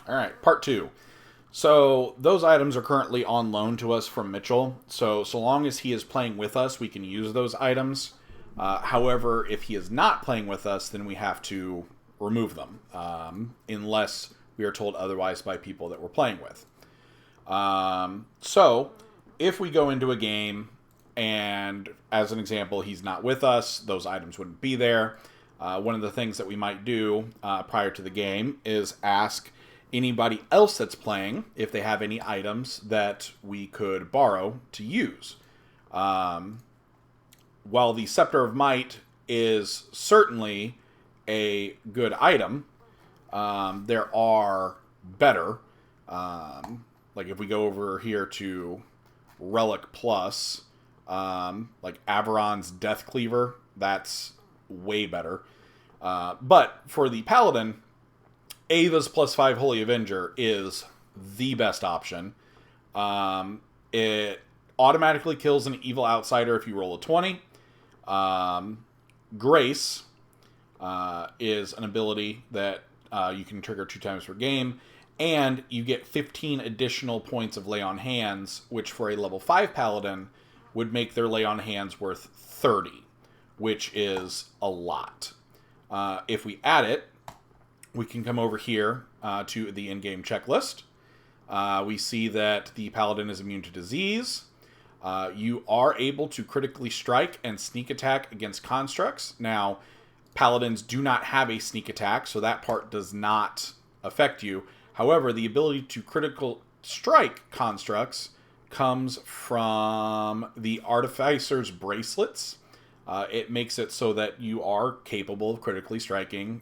All right, part two. So those items are currently on loan to us from Mitchell. So long as he is playing with us, we can use those items. However, if he is not playing with us, then we have to remove them, unless we are told otherwise by people that we're playing with. So if we go into a game and, as an example, he's not with us, those items wouldn't be there. One of the things that we might do prior to the game is ask anybody else that's playing if they have any items that we could borrow to use. While the Scepter of Might is certainly a good item, there are better. Like if we go over here to Relic Plus, like Averon's Death Cleaver, that's way better. But for the Paladin, Ava's +5 Holy Avenger is the best option. It automatically kills an evil outsider if you roll a 20. Grace is an ability that you can trigger 2 times per game, and you get 15 additional points of Lay on Hands, which for a level 5 Paladin would make their Lay on Hands worth 30, which is a lot. If we add it, we can come over here to the in-game checklist. We see that the Paladin is immune to disease. You are able to critically strike and sneak attack against constructs. Now, Paladins do not have a sneak attack, so that part does not affect you. However, the ability to critical strike constructs comes from the Artificer's Bracelets. It makes it so that you are capable of critically striking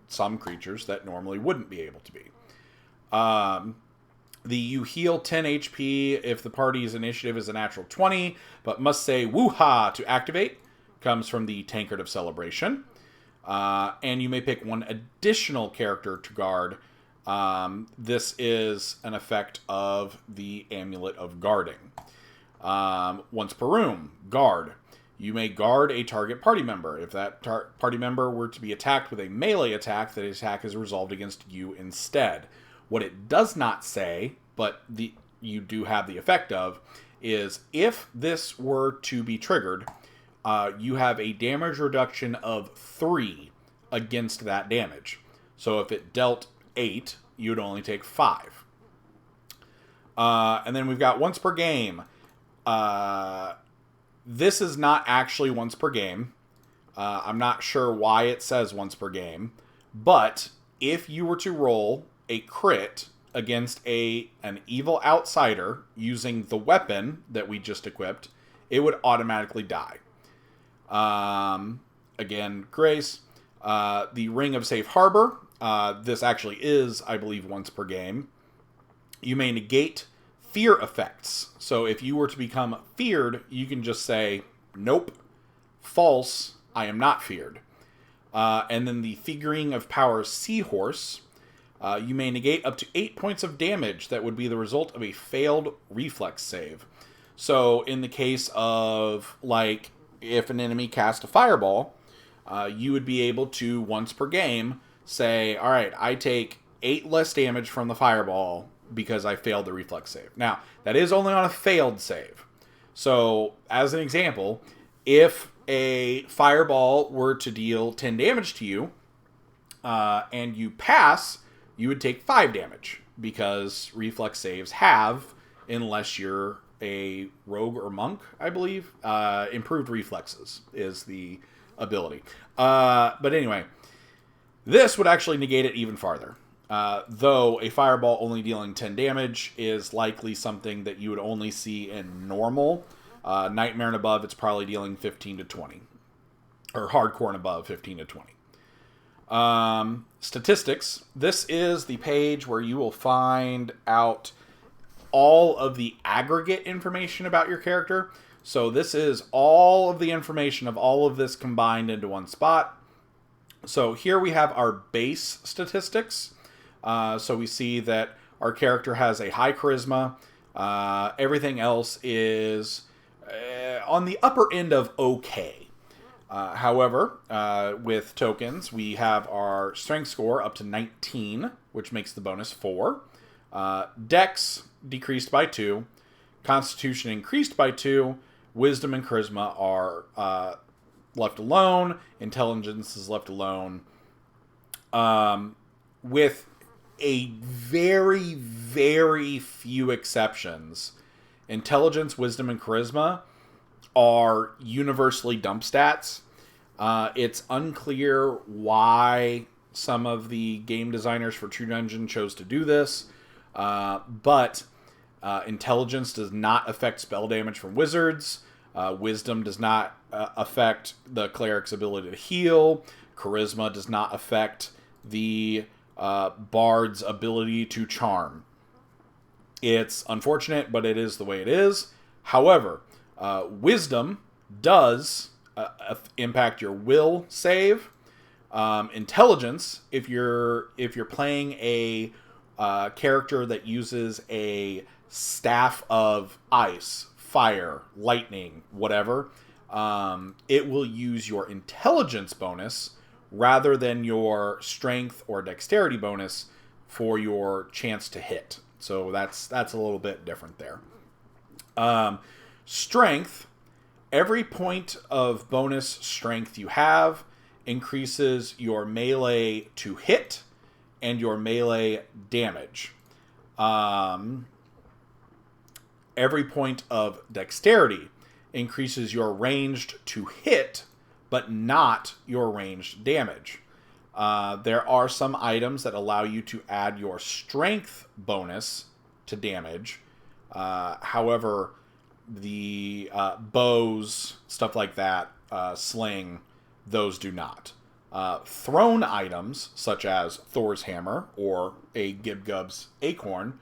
some creatures that normally wouldn't be able to be. You heal 10 HP if the party's initiative is a natural 20, but must say woo-ha to activate, comes from the Tankard of Celebration. And you may pick one additional character to guard. This is an effect of the Amulet of Guarding. Once per room, guard. You may guard a target party member. If that party member were to be attacked with a melee attack, that attack is resolved against you instead. What it does not say, but you do have the effect of, is if this were to be triggered, you have a damage reduction of 3 against that damage. So if it dealt 8, you'd only take 5. And then we've got once per game. This is not actually once per game. I'm not sure why it says once per game. But if you were to roll a crit against an evil outsider using the weapon that we just equipped, it would automatically die. Again, Grace. The Ring of Safe Harbor. This actually is, I believe, once per game. You may negate fear effects. So if you were to become feared, you can just say, nope, false, I am not feared. And then the Figuring of Power Seahorse. You may negate up to 8 points of damage that would be the result of a failed reflex save. So in the case of, like, if an enemy cast a fireball, you would be able to, once per game, say, all right, I take 8 less damage from the fireball because I failed the reflex save. Now, that is only on a failed save. So, as an example, if a fireball were to deal 10 damage to you, and you pass, you would take 5 damage, because reflex saves have, unless you're a rogue or monk, I believe, improved reflexes is the ability. But anyway, this would actually negate it even farther. Though a fireball only dealing 10 damage is likely something that you would only see in normal. Nightmare and above, it's probably dealing 15 to 20. Or hardcore and above, 15 to 20. Statistics. This is the page where you will find out all of the aggregate information about your character. So this is all of the information of all of this combined into one spot. So here we have our base statistics. So we see that our character has a high charisma. Everything else is on the upper end of okay. However, with tokens, we have our strength score up to 19, which makes the bonus 4. Dex decreased by 2. Constitution increased by 2. Wisdom and charisma are left alone. Intelligence is left alone. With a very, very few exceptions, intelligence, wisdom, and charisma are universally dump stats. It's unclear why some of the game designers for True Dungeon chose to do this, but intelligence does not affect spell damage from wizards. Wisdom does not affect the cleric's ability to heal. Charisma does not affect the bard's ability to charm. It's unfortunate, but it is the way it is. However, wisdom does impact your will save. Intelligence, if you're playing a character that uses a staff of ice, fire, lightning, whatever, it will use your intelligence bonus rather than your strength or dexterity bonus for your chance to hit. So that's a little bit different there. Strength, every point of bonus strength you have increases your melee to hit and your melee damage. Every point of dexterity increases your ranged to hit, but not your ranged damage. There are some items that allow you to add your strength bonus to damage. However, the bows, stuff like that, sling, those do not. Thrown items, such as Thor's hammer or a Gibgub's acorn,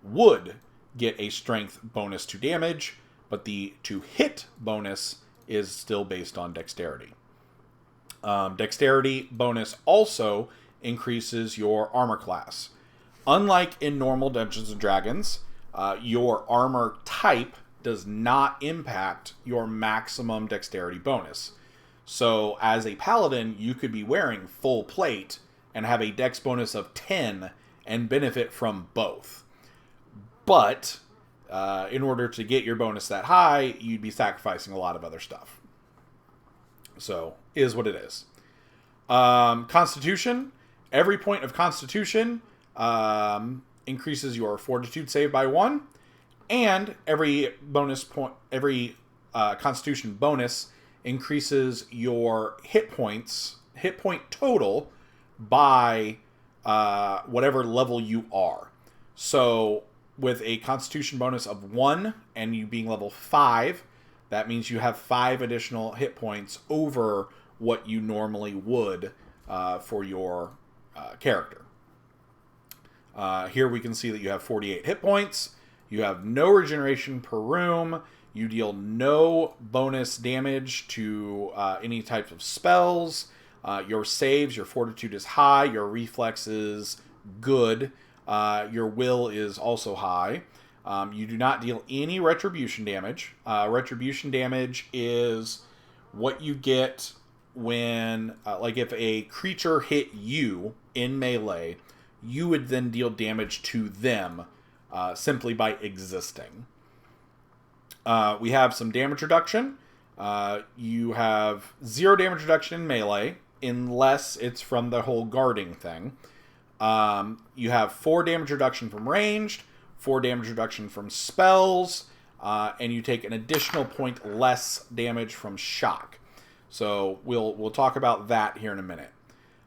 would get a strength bonus to damage, but the to hit bonus is still based on dexterity. Dexterity bonus also increases your armor class. Unlike in normal Dungeons & Dragons, your armor type does not impact your maximum dexterity bonus. So as a paladin, you could be wearing full plate and have a dex bonus of 10 and benefit from both. But in order to get your bonus that high, you'd be sacrificing a lot of other stuff. So, is what it is. Constitution. Every point of Constitution increases your Fortitude save by 1. And every Constitution bonus increases your hit point total by whatever level you are. So, with a Constitution bonus of 1 and you being level 5, that means you have 5 additional hit points over what you normally would for your character. Here we can see that you have 48 hit points. You have no regeneration per room. You deal no bonus damage to any types of spells. Your saves, your fortitude is high. Your reflex is good. Your will is also high. You do not deal any retribution damage. Retribution damage is what you get when, like if a creature hit you in melee, you would then deal damage to them simply by existing. We have some damage reduction. You have 0 damage reduction in melee, unless it's from the whole guarding thing. You have 4 damage reduction from ranged, 4 damage reduction from spells, and you take an additional point less damage from shock. So we'll talk about that here in a minute.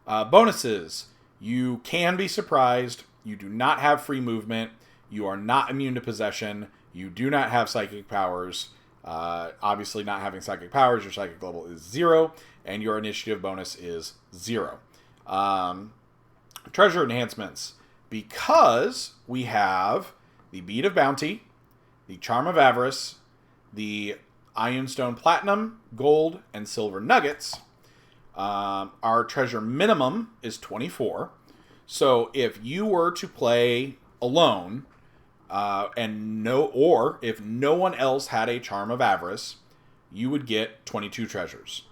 Bonuses. You can be surprised. You do not have free movement. You are not immune to possession. You do not have psychic powers. Obviously, not having psychic powers, your psychic level is 0, and your initiative bonus is 0. Treasure enhancements. Because we have the Bead of Bounty, the Charm of Avarice, the Ironstone Platinum, Gold, and Silver Nuggets, our treasure minimum is 24. So if you were to play alone, if no one else had a Charm of Avarice, you would get 22 treasures.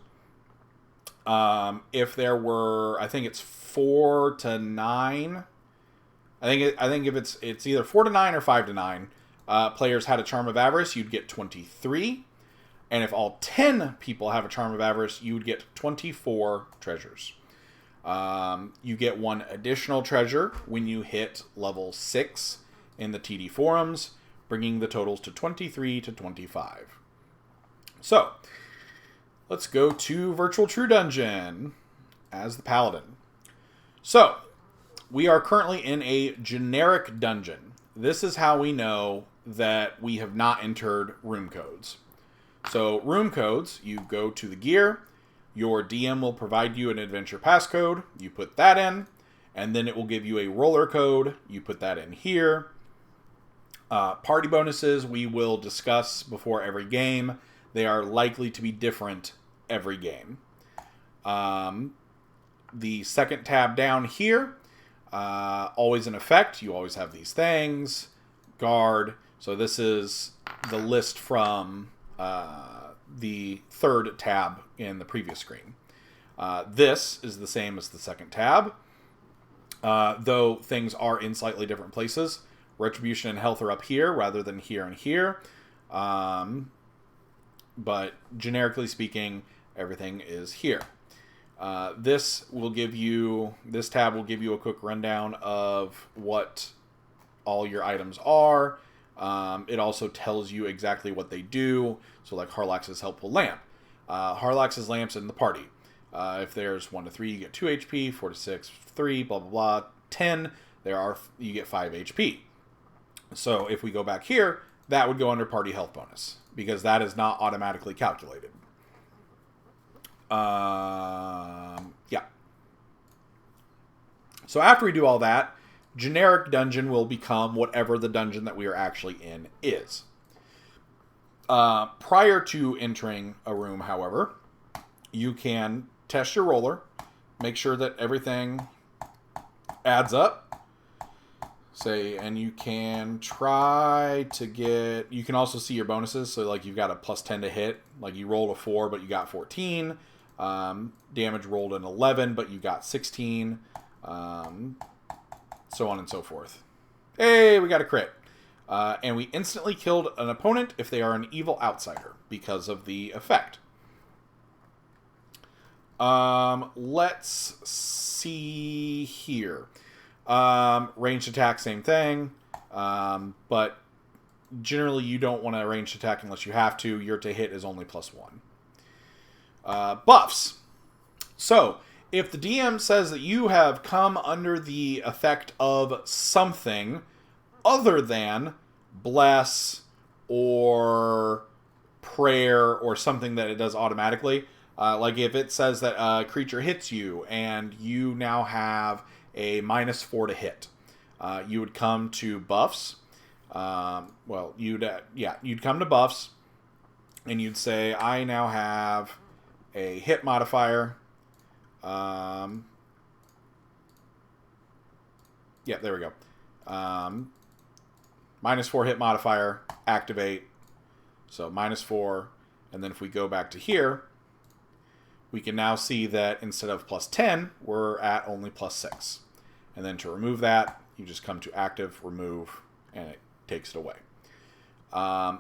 If there were, I think it's 4 to 9. I think if it's either 4 to 9 or 5 to 9 players had a Charm of Avarice, you'd get 23. And if all 10 people have a Charm of Avarice, you would get 24 treasures. You get 1 additional treasure when you hit level 6 in the TD forums, bringing the totals to 23 to 25. So, let's go to Virtual True Dungeon as the Paladin. So, we are currently in a generic dungeon. This is how we know that we have not entered room codes. So, room codes, you go to the gear, your DM will provide you an adventure passcode, you put that in, and then it will give you a roller code, you put that in here. Party bonuses we will discuss before every game. They are likely to be different every game. The second tab down here, always in effect, you always have these things, guard. So this is the list from the third tab in the previous screen. This is the same as the second tab, though things are in slightly different places. Retribution and health are up here rather than here and here. But generically speaking, everything is here. This tab will give you a quick rundown of what all your items are. It also tells you exactly what they do. So like Harlax's Helpful Lamp. Harlax's Lamp's in the party. If there's 1 to 3, you get 2 HP, 4 to 6, 3, blah, blah, blah. 10, you get 5 HP. So if we go back here, that would go under party health bonus, because that is not automatically calculated. Yeah. So after we do all that, generic dungeon will become whatever the dungeon that we are actually in is. Prior to entering a room, however, you can test your roller, make sure that everything adds up. And you can try to get... You can also see your bonuses. So, like, you've got a plus 10 to hit. Like, you rolled a 4, but you got 14. Damage rolled an 11, but you got 16. So on and so forth. Hey, we got a crit. And we instantly killed an opponent if they are an evil outsider because of the effect. Let's see here. Ranged attack, same thing. But generally you don't want to ranged attack unless you have to. Your to hit is only +1. Buffs. So, if the DM says that you have come under the effect of something other than bless or prayer or something that it does automatically, like if it says that a creature hits you and you now have a -4 to hit, you would come to buffs. You'd come to buffs and you'd say, I now have a hit modifier. Yeah, there we go. -4 hit modifier, activate. So -4. And then if we go back to here, we can now see that instead of +10, we're at only +6. And then to remove that, you just come to active, remove, and it takes it away.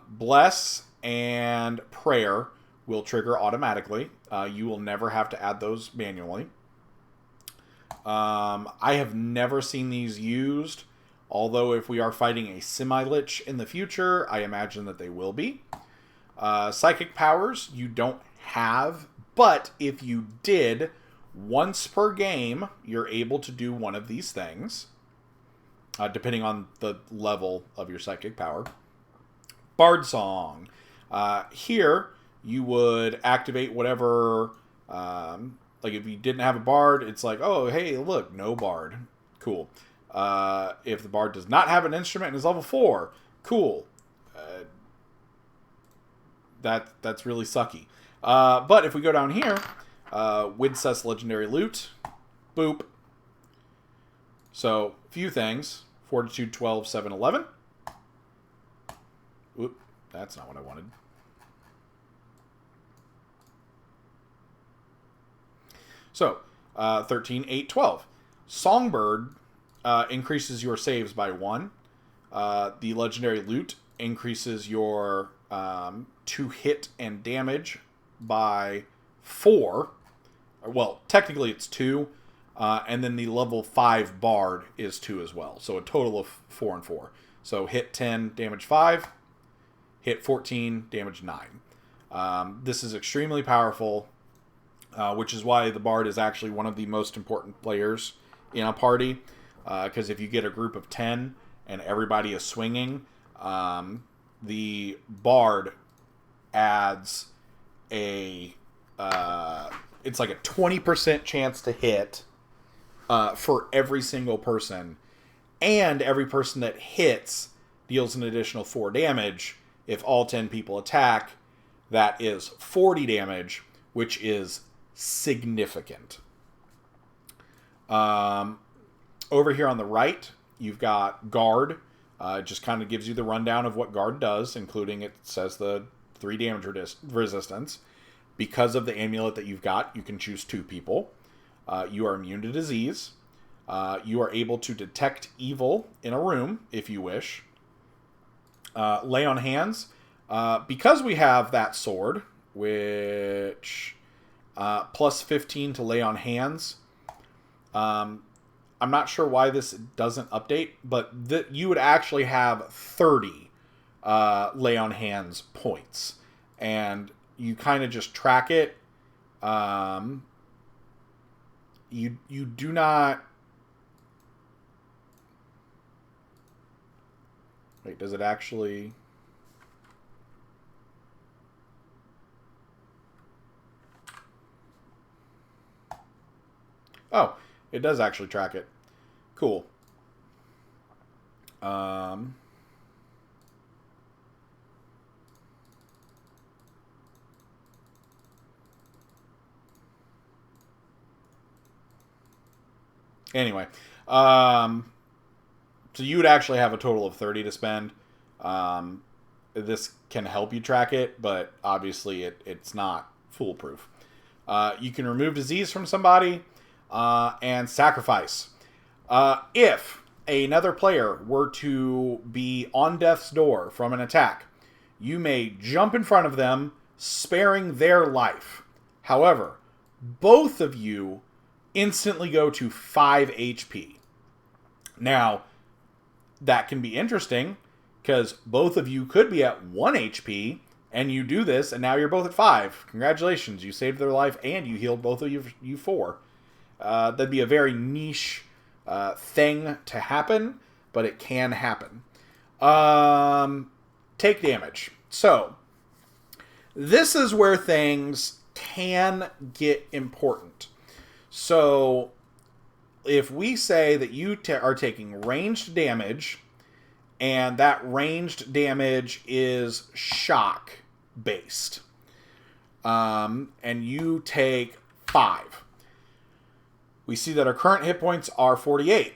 Bless and prayer will trigger automatically. You will never have to add those manually. I have never seen these used, although if we are fighting a semi-lich in the future, I imagine that they will be. Psychic powers, you don't have, but if you did, once per game, you're able to do one of these things, depending on the level of your psychic power. Bard Song. Here, you would activate whatever... like, if you didn't have a bard, it's like, oh, hey, look, no bard. Cool. If the bard does not have an instrument and is level 4, cool. That's really sucky. But if we go down here, Widseth's Legendary Loot, boop. So, few things. Fortitude 12, 7, 11. Oop, that's not what I wanted. So, 13, 8, 12. Songbird increases your saves by 1. The legendary loot increases your to hit and damage by 4. Well, technically it's 2. And then the level 5 bard is 2 as well. So a total of 4 and 4. So hit 10, damage 5. Hit 14, damage 9. This is extremely powerful, which is why the bard is actually one of the most important players in a party. Because if you get a group of 10 and everybody is swinging, the bard adds a... it's like a 20% chance to hit for every single person. And every person that hits deals an additional 4 damage. If all 10 people attack, that is 40 damage, which is significant. Over here on the right, you've got Guard. It just kind of gives you the rundown of what Guard does, including it says the 3 damage resistance. Because of the amulet that you've got, you can choose 2 people. You are immune to disease. You are able to detect evil in a room, if you wish. Lay on hands. Because we have that sword, which plus 15 to lay on hands. I'm not sure why this doesn't update, but you would actually have 30 lay on hands points. And you kind of just track it. You do not... Wait, does it actually... Oh, it does actually track it. Cool. Anyway, so you would actually have a total of 30 to spend. This can help you track it, but obviously it's not foolproof. You can remove disease from somebody and sacrifice. If another player were to be on death's door from an attack, you may jump in front of them, sparing their life. However, both of you instantly go to 5 HP. Now, that can be interesting, because both of you could be at 1 HP, and you do this, and now you're both at 5. Congratulations, you saved their life, and you healed both of you 4. That'd be a very niche thing to happen, but it can happen. Take damage. So, this is where things can get important. So, if we say that you are taking ranged damage, and that ranged damage is shock based, and you take 5, we see that our current hit points are 48.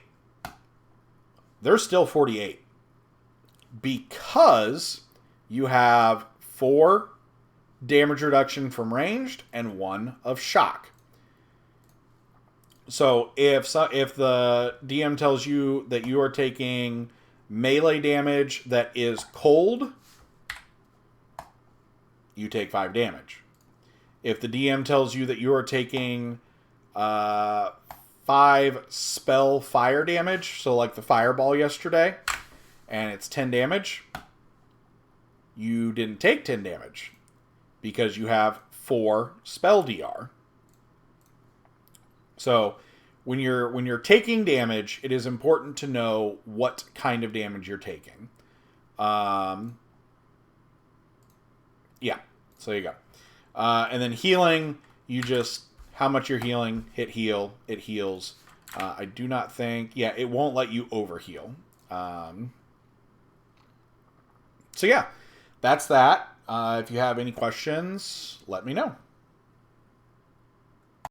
They're still 48 because you have 4 damage reduction from ranged and 1 of shock. So if the DM tells you that you are taking melee damage that is cold, you take 5 damage. If the DM tells you that you are taking 5 spell fire damage, so like the fireball yesterday, and it's 10 damage, you didn't take 10 damage because you have 4 spell DR. So when you're taking damage, it is important to know what kind of damage you're taking. Yeah, so there you go. And then healing, you just, how much you're healing, hit heal, it heals. I do not think, yeah, it won't let you overheal. So yeah, that's that. If you have any questions, let me know.